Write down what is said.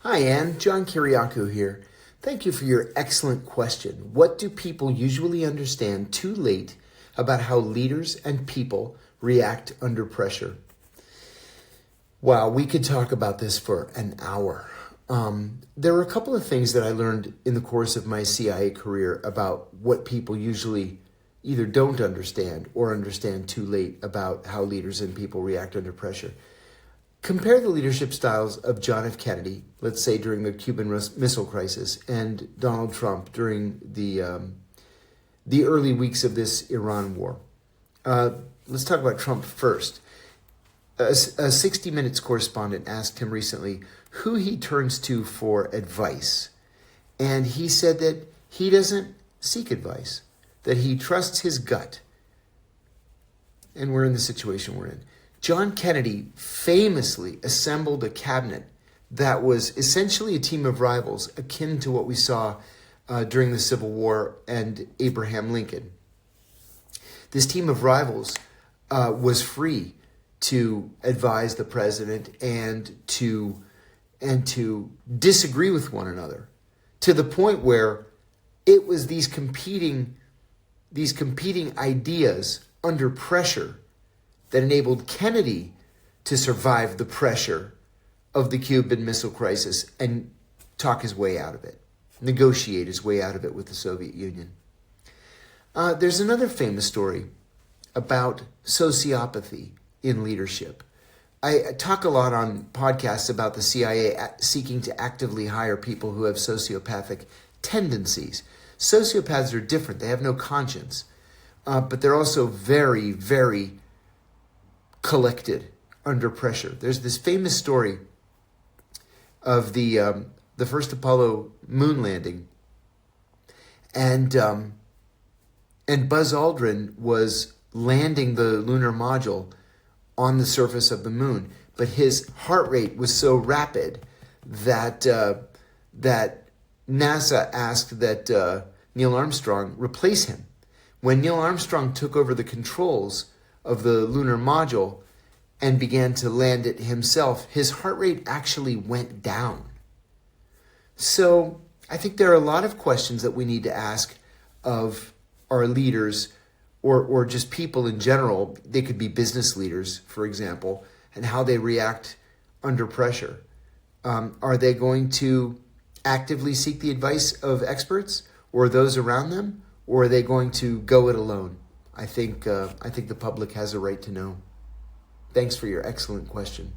Hi, Anne. John Kiriakou here. Thank you for your excellent question. What do people usually understand too late about how leaders and people react under pressure? Wow, we could talk about this for an hour. There were a couple of things that I learned in the course of my CIA career about what people usually either don't understand or understand too late about how leaders and people react under pressure. Compare the leadership styles of John F. Kennedy, let's say during the Cuban Missile Crisis, and Donald Trump during the early weeks of this Iran war. Let's talk about Trump first. A 60 Minutes correspondent asked him recently who he turns to for advice. And he said that he doesn't seek advice, that he trusts his gut. And we're in the situation we're in. John Kennedy famously assembled a cabinet that was essentially a team of rivals, akin to what we saw during the Civil War and Abraham Lincoln. This team of rivals was free to advise the president and to disagree with one another, to the point where it was these competing ideas under pressure that enabled Kennedy to survive the pressure of the Cuban Missile Crisis and talk his way out of it, negotiate his way out of it with the Soviet Union. There's another famous story about sociopathy in leadership. I talk a lot on podcasts about the CIA seeking to actively hire people who have sociopathic tendencies. Sociopaths are different. They have no conscience, but they're also very, very collected under pressure. There's this famous story of the first Apollo moon landing, and Buzz Aldrin was landing the lunar module on the surface of the moon, but his heart rate was so rapid that that NASA asked that Neil Armstrong replace him. When Neil Armstrong took over the controls of the lunar module and began to land it himself, his heart rate actually went down. So I think there are a lot of questions that we need to ask of our leaders or just people in general. They could be business leaders, for example, and how they react under pressure. Are they going to actively seek the advice of experts or those around them, or are they going to go it alone? I think the public has a right to know. Thanks for your excellent question.